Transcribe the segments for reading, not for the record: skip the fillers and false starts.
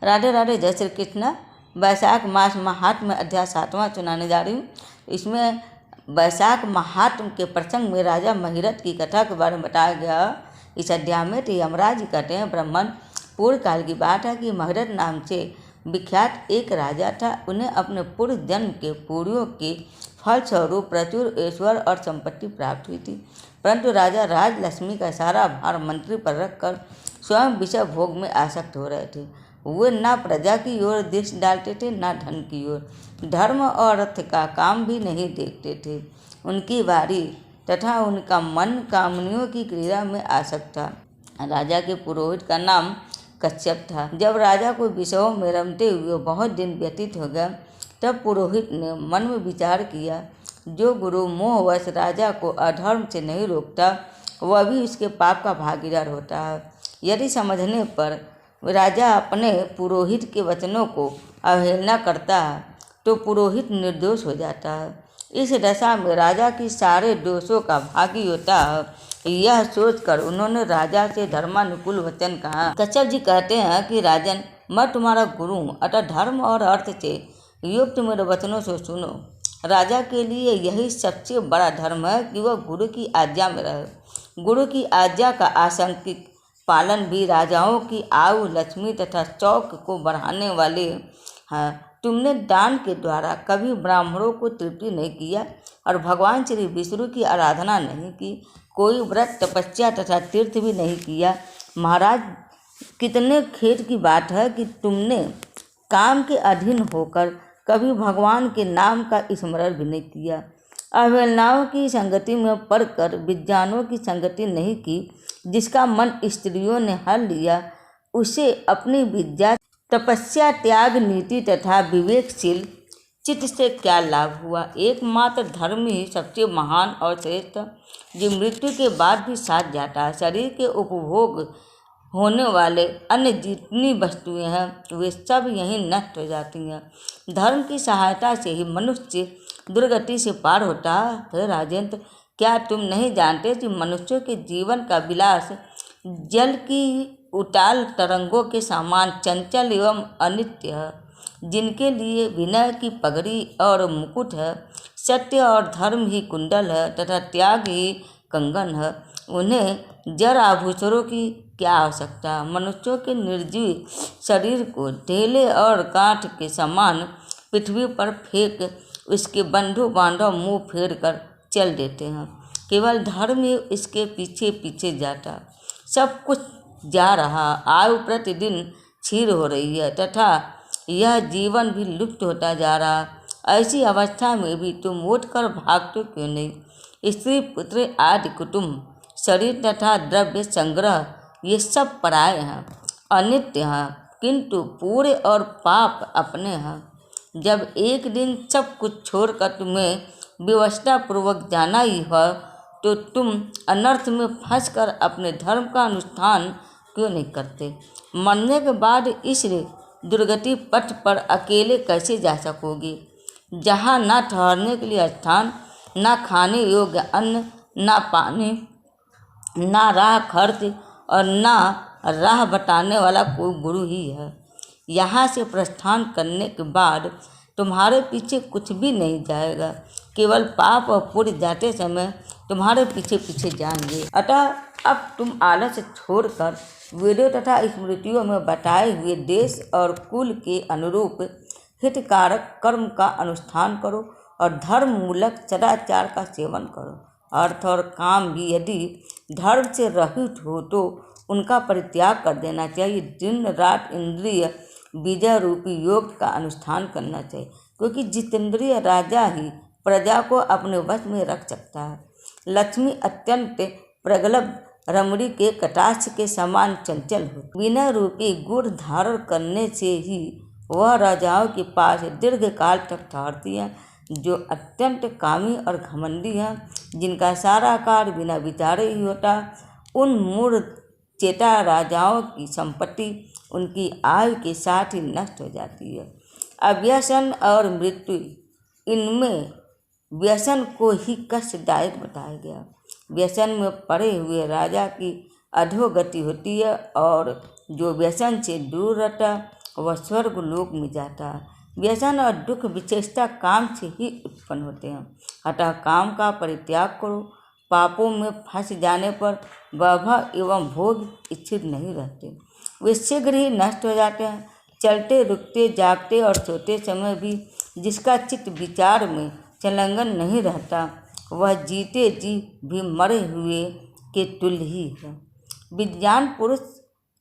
राधे राधे, जय श्री कृष्ण। वैशाख मास महात्म्य अध्याय 7वां सुनाने जा रही हूँ। इसमें वैशाख महात्म्य के प्रसंग में राजा महिरथ की कथा के बारे में बताया गया। इस अध्याय में यमराज जी कहते हैं, ब्राह्मण पूर्व काल की बात है कि महिरथ नाम से विख्यात एक राजा था। उन्हें अपने पूर्व जन्म के पुण्यों के फलस्वरूप प्रचुर ऐश्वर्य और संपत्ति प्राप्त हुई थी, परंतु राजा राजलक्ष्मी का सारा भार मंत्री पर रखकर स्वयं विषय भोग में आसक्त हो रहे थे। वे ना प्रजा की ओर दृष्टि डालते थे, ना धन की ओर। धर्म और अर्थ का काम भी नहीं देखते थे। उनकी वारी तथा उनका मन कामनियों की क्रीड़ा में आसक्त था। राजा के पुरोहित का नाम कश्यप था। जब राजा को विषयों में रमते हुए बहुत दिन व्यतीत हो गया, तब पुरोहित ने मन में विचार किया, जो गुरु मोहवश राजा को अधर्म से नहीं रोकता, वह भी उसके पाप का भागीदार होता है। यदि समझने पर राजा अपने पुरोहित के वचनों को अवहेलना करता है, तो पुरोहित निर्दोष हो जाता है। इस दशा में राजा की सारे दोषों का भागी होता है। यह सोचकर उन्होंने राजा से धर्मानुकूल वचन कहा। कश्यप जी कहते हैं कि राजन, मैं तुम्हारा गुरु हूँ, अतः धर्म और अर्थ से युक्त मेरे वचनों से सुनो। राजा के लिए यही सबसे बड़ा धर्म है कि वह गुरु की आज्ञा में रहे। गुरु की आज्ञा का आसंगिक पालन भी राजाओं की आयु, लक्ष्मी तथा शौक को बढ़ाने वाले हैं। तुमने दान के द्वारा कभी ब्राह्मणों को तृप्ति नहीं किया और भगवान श्री विष्णु की आराधना नहीं की। कोई व्रत, तपस्या तथा तीर्थ भी नहीं किया। महाराज, कितने खेद की बात है कि तुमने काम के अधीन होकर कभी भगवान के नाम का स्मरण भी नहीं किया। अवहेलनाओं की संगति में पड़कर विद्वानों की संगति नहीं की। जिसका मन स्त्रियों ने हर लिया, उसे अपनी विद्या, तपस्या, त्याग, नीति तथा विवेकशील चित्त से क्या लाभ हुआ। एकमात्र धर्म ही सबसे महान और श्रेष्ठ, जो मृत्यु के बाद भी साथ जाता है। शरीर के उपभोग होने वाले अन्य जितनी वस्तुएं हैं, वे सब यहीं नष्ट हो जाती हैं। धर्म की सहायता से ही मनुष्य दुर्गति से पार होता है। राजेंद्र, क्या तुम नहीं जानते कि मनुष्यों के जीवन का विलास जल की उताल तरंगों के समान चंचल एवं अनित्य है, जिनके लिए विनय की पगड़ी और मुकुट है, सत्य और धर्म ही कुंडल है तथा त्याग ही कंगन है। उन्हें जड़ आभूषणों की क्या आवश्यकता। मनुष्यों के निर्जीव शरीर को ढेले और गांठ के समान पृथ्वी पर फेंक उसके बंधु बांधव मुँह फेर कर चल देते हैं। केवल धर्म ही इसके पीछे पीछे जाता। सब कुछ जा रहा, आयु प्रतिदिन क्षीण हो रही है तथा यह जीवन भी लुप्त होता जा रहा। ऐसी अवस्था में भी तुम उठकर भागते क्यों नहीं। स्त्री, पुत्र आदि कुटुंब, शरीर तथा द्रव्य संग्रह, ये सब पराये हैं, अनित्य हैं, किंतु पूरे और पाप अपने हैं। जब एक दिन सब कुछ छोड़कर तुम्हें व्यवस्था पूर्वक जाना ही हो, तो तुम अनर्थ में फंसकर अपने धर्म का अनुष्ठान क्यों नहीं करते। मरने के बाद इस दुर्गति पथ पर अकेले कैसे जा सकोगे, जहाँ ना ठहरने के लिए स्थान, ना खाने योग्य अन्न, ना पानी, ना राह खर्च और ना राह बताने वाला कोई गुरु ही है। यहाँ से प्रस्थान करने के बाद तुम्हारे पीछे कुछ भी नहीं जाएगा, केवल पाप और पुण्य जाते समय तुम्हारे पीछे पीछे जाएंगे। अतः अब तुम आलस छोड़कर वेदों तथा स्मृतियों में बताए हुए देश और कुल के अनुरूप हितकारक कर्म का अनुष्ठान करो और धर्म मूलक सदाचार का सेवन करो। अर्थ और काम भी यदि धर्म से रहित हो तो उनका परित्याग कर देना चाहिए। दिन रात इंद्रिय विजय रूपी योग का अनुष्ठान करना चाहिए, क्योंकि जितेंद्रिय राजा ही प्रजा को अपने वश में रख सकता है। लक्ष्मी अत्यंत प्रगल्भ रमणी के कटाक्ष के समान चंचल हो। विनय रूपी गुण धारण करने से ही वह राजाओं के पास दीर्घ काल तक ठहरती है। जो अत्यंत कामी और घमंडी हैं, जिनका सारा कार्य बिना विचारे ही होता, उन मूढ़ चेता राजाओं की संपत्ति उनकी आयु के साथ ही नष्ट हो जाती है। अव्यसन और मृत्यु, इनमें व्यसन को ही कष्टदायक बताया गया। व्यसन में पड़े हुए राजा की अधोगति होती है और जो व्यसन से दूर रहता वह स्वर्ग लोक में जाता है। व्यसन और दुख विशेषता काम से ही उत्पन्न होते हैं, अतः काम का परित्याग करो। पापों में फंस जाने पर वैभव एवं भोग इच्छित नहीं रहते, वे शीघ्र ही नष्ट हो जाते हैं। चलते रुकते जागते और सोते समय भी जिसका चित्त विचार में संलग्न नहीं रहता, वह जीते जी भी मरे हुए के तुल्य ही है। विज्ञान पुरुष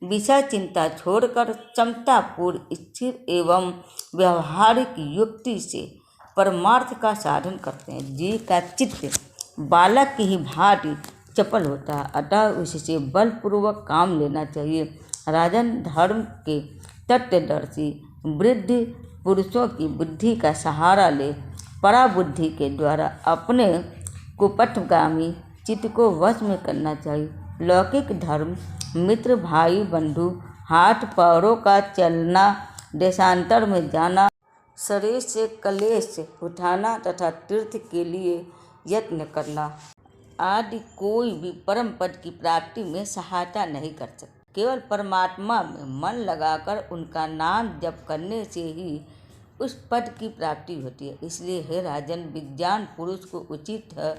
विषय चिंता छोड़कर क्षमतापूर्ण स्थिर एवं व्यवहारिक युक्ति से परमार्थ का साधन करते हैं। जी का चित्त बालक की ही भांति चपल होता है, अतः उससे बलपूर्वक काम लेना चाहिए। राजन, धर्म के तत्वदर्शी वृद्ध पुरुषों की बुद्धि का सहारा ले पराबुद्धि के द्वारा अपने कुपथगामी चित्त को वश में करना चाहिए। लौकिक धर्म, मित्र, भाई, बंधु, हाथ पैरों का चलना, देशांतर में जाना, शरीर से कलेश उठाना तथा तीर्थ के लिए यत्न करना आदि कोई भी परम पद की प्राप्ति में सहायता नहीं कर सकता। केवल परमात्मा में मन लगाकर उनका नाम जप करने से ही उस पद की प्राप्ति होती है। इसलिए हे राजन, विज्ञान पुरुष को उचित है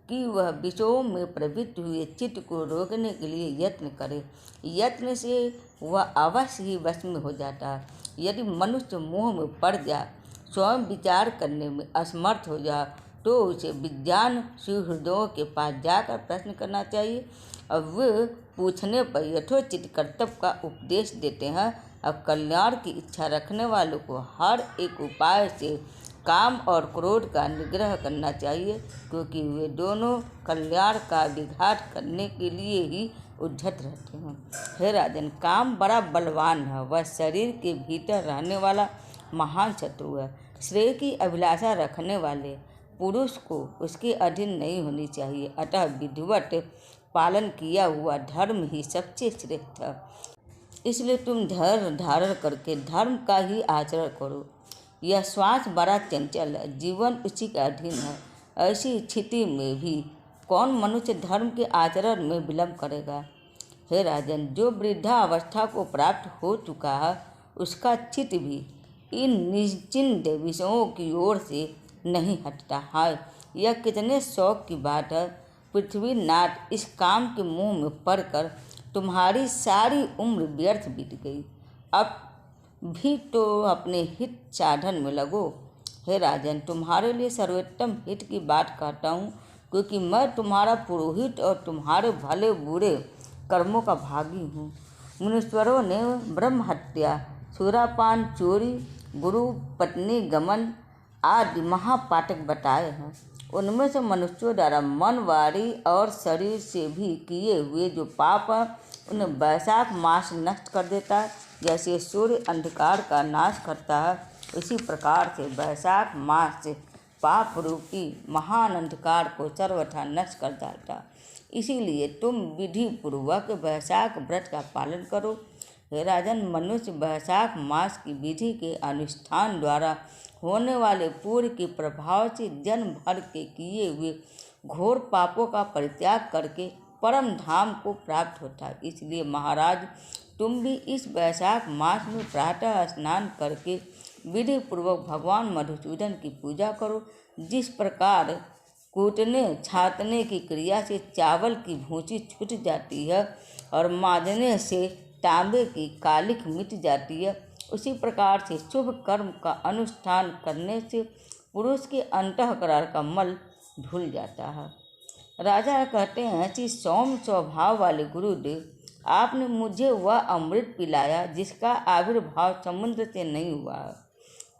कि वह विषयों में प्रवृत्त हुए चित्त को रोकने के लिए यत्न करे। यत्न से वह अवश्य ही वश में हो जाता है। यदि मनुष्य मोह में पड़ जाए, स्वयं विचार करने में असमर्थ हो जाए, तो उसे विज्ञान सुहृदों के पास जाकर प्रश्न करना चाहिए। अब वे पूछने पर यथोचित कर्तव्य का उपदेश देते हैं। अब कल्याण की इच्छा रखने वालों को हर एक उपाय से काम और क्रोध का निग्रह करना चाहिए, क्योंकि वे दोनों कल्याण का विघात करने के लिए ही उद्धत रहते हैं। हे राजन, काम बड़ा बलवान है, वह शरीर के भीतर रहने वाला महान शत्रु है। श्रेय की अभिलाषा रखने वाले पुरुष को उसके अधीन नहीं होनी चाहिए, अतः विधिवत पालन किया हुआ धर्म ही सबसे श्रेष्ठ है। इसलिए तुम धैर्य धारण करके धर्म का ही आचरण करो। यह श्वास बड़ा चंचल है, जीवन उसी का अधीन है। ऐसी स्थिति में भी कौन मनुष्य धर्म के आचरण में विलंब करेगा। हे राजन, जो वृद्धावस्था को प्राप्त हो चुका है, उसका चित्त भी इन निश्चिंत विषयों की ओर से नहीं हटता। हाय, यह कितने शौक की बात है। पृथ्वीनाथ, इस काम के मोह में पड़कर तुम्हारी सारी उम्र व्यर्थ बीत गई। अब भी तो अपने हित साधन में लगो। हे राजन, तुम्हारे लिए सर्वोत्तम हित की बात कहता हूँ, क्योंकि मैं तुम्हारा पुरोहित और तुम्हारे भले बुरे कर्मों का भागी हूँ। मुनीश्वरों ने ब्रह्म हत्या, सुरापान, चोरी, गुरु पत्नी गमन आदि महापातक बताए हैं। उनमें से मनुष्यों द्वारा मन, वाणी और शरीर से भी किए हुए जो पाप हैं, उन्हें वैशाख मास नष्ट कर देता है। जैसे सूर्य अंधकार का नाश करता है, इसी प्रकार से वैशाख मास से पाप रूपी महान अंधकार को सर्वथा नष्ट कर डालता है। इसीलिए तुम विधि पूर्वक वैशाख व्रत का पालन करो। हे राजन, मनुष्य वैशाख मास की विधि के अनुष्ठान द्वारा होने वाले पूर्व के प्रभाव से जन्म भर के किए हुए घोर पापों का परित्याग करके परम धाम को प्राप्त होता है। इसलिए महाराज, तुम भी इस वैशाख मास में प्रातः स्नान करके विधि पूर्वक भगवान मधुसूदन की पूजा करो। जिस प्रकार कूटने छाँटने की क्रिया से चावल की भूसी छूट जाती है और मांजने से तांबे की कालिख मिट जाती है, उसी प्रकार से शुभ कर्म का अनुष्ठान करने से पुरुष के अंतःकरण का मल धुल जाता है। राजा कहते हैं कि सौम्य स्वभाव वाले गुरुदेव, आपने मुझे वह अमृत पिलाया जिसका आविर्भाव समुद्र से नहीं हुआ है।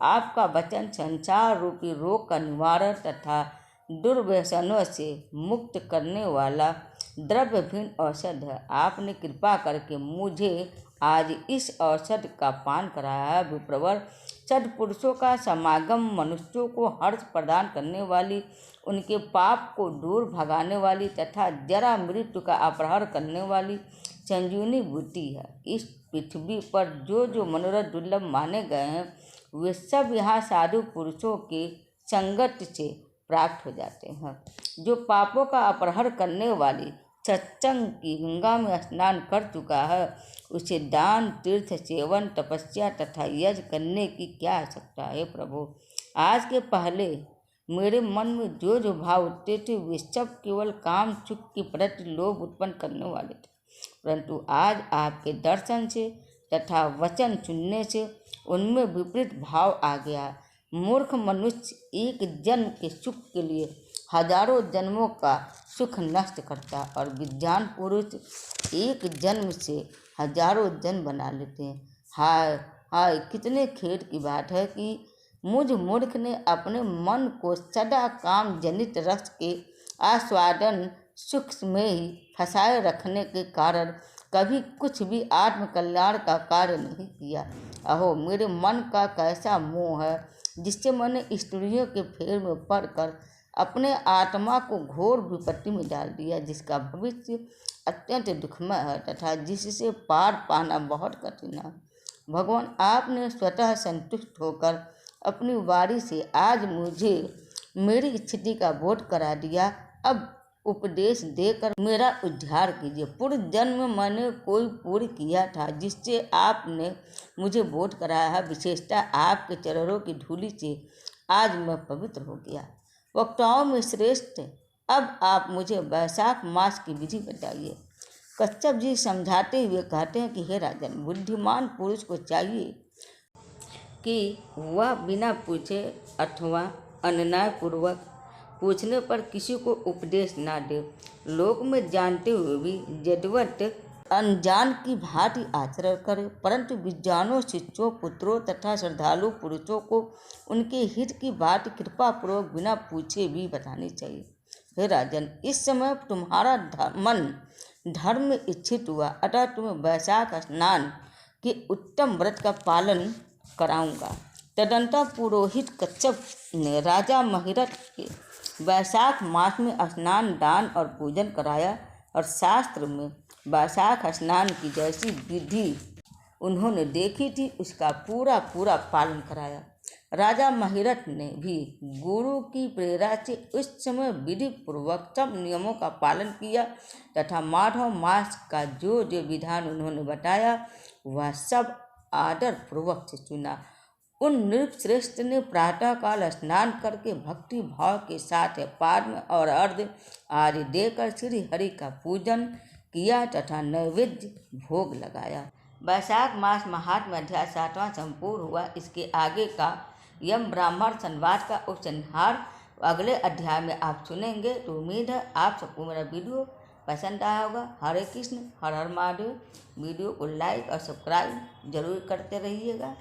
आपका वचन संसार रूपी रोग का निवारण तथा दुर्व्यसनों से मुक्त करने वाला द्रव्यहीन औषध है। आपने कृपा करके मुझे आज इस औषध का पान कराया है। विप्रवर, सद्पुरुषों का समागम मनुष्यों को हर्ष प्रदान करने वाली, उनके पाप को दूर भगाने वाली तथा जरा मृत्यु का अपहरण करने वाली संजीवनी बूटी है। इस पृथ्वी पर जो जो मनोरथ दुर्लभ माने गए हैं, वे सब यहाँ साधु पुरुषों के संगत से प्राप्त हो जाते हैं। जो पापों का अपहरण करने वाली सत्संग की गंगा में स्नान कर चुका है, उसे दान, तीर्थ, सेवन, तपस्या तथा यज्ञ करने की क्या आवश्यकता है प्रभु। आज के पहले मेरे मन में जो जो भाव उठते थे वे सब केवल काम सुख के प्रति लोभ उत्पन्न करने वाले थे, परंतु आज आपके दर्शन से तथा वचन सुनने से उनमें विपरीत भाव आ गया। मूर्ख मनुष्य एक जन्म के सुख के लिए हजारों जन्मों का सुख नष्ट करता, और विद्वान पुरुष एक जन्म से हजारों जन्म बना लेते हैं। हाय हाय, कितने खेद की बात है कि मुझ मूर्ख ने अपने मन को सदा काम जनित रस के आस्वादन सुख में ही फंसाए रखने के कारण कभी कुछ भी आत्म कल्याण का कार्य नहीं किया। अहो, मेरे मन का कैसा मोह है जिससे मैंने स्त्रियों के फेर में पड़कर अपने आत्मा को घोर विपत्ति में डाल दिया, जिसका भविष्य अत्यंत दुखमय है तथा जिससे पार पाना बहुत कठिन है। भगवान, आपने स्वतः संतुष्ट होकर अपनी वाणी से आज मुझे मेरी स्थिति का बोध करा दिया। अब उपदेश देकर मेरा उद्धार कीजिए। पूर्व जन्म में मैंने कोई पुण्य किया था जिससे आपने मुझे बोध कराया है। विशेषता आपके चरणों की धूलि से आज मैं पवित्र हो गया। वक्ताओं में श्रेष्ठ, अब आप मुझे वैशाख मास की विधि बताइए। कच्छप जी समझाते हुए कहते हैं कि हे राजन, बुद्धिमान पुरुष को चाहिए कि वह बिना पूछे अथवा अन्यायपूर्वक पूछने पर किसी को उपदेश ना दे। लोक में जानते हुए भी यदवत अनजान की भांति आचरण करे, परंतु विद्वानों, शिष्यों, पुत्रों तथा श्रद्धालु पुरुषों को उनके हित की बात कृपापूर्वक बिना पूछे भी बतानी चाहिए। हे राजन, इस समय तुम्हारा मन धर्म में इच्छित हुआ, अतः तुम्हें वैशाख स्नान के उत्तम व्रत का पालन कराऊंगा। तदंतर पुरोहित कच्छप ने राजा महिरथ के वैशाख मास में स्नान, दान और पूजन कराया, और शास्त्र में वैशाख स्नान की जैसी विधि उन्होंने देखी थी उसका पूरा पूरा पालन कराया। राजा महिरथ ने भी गुरु की प्रेरणा से उस समय विधि पूर्वक सब नियमों का पालन किया तथा माधव मास का जो जो विधान उन्होंने बताया वह सब आदर पूर्वक से सुना। उन नृपश्रेष्ठ ने प्रातःकाल स्नान करके भक्ति भाव के साथ पाद्य और अर्घ्य आदि देकर श्री हरि का पूजन किया तथा नैवेद्य भोग लगाया। वैशाख मास महात्म्य अध्याय 7वां संपूर्ण हुआ। इसके आगे का यम ब्राह्मण संवाद का उपसंहार अगले अध्याय में आप सुनेंगे। तो उम्मीद है आप सबको मेरा वीडियो पसंद आया होगा। हरे कृष्ण, हर हर महादेव। वीडियो को लाइक और सब्सक्राइब जरूर करते रहिएगा।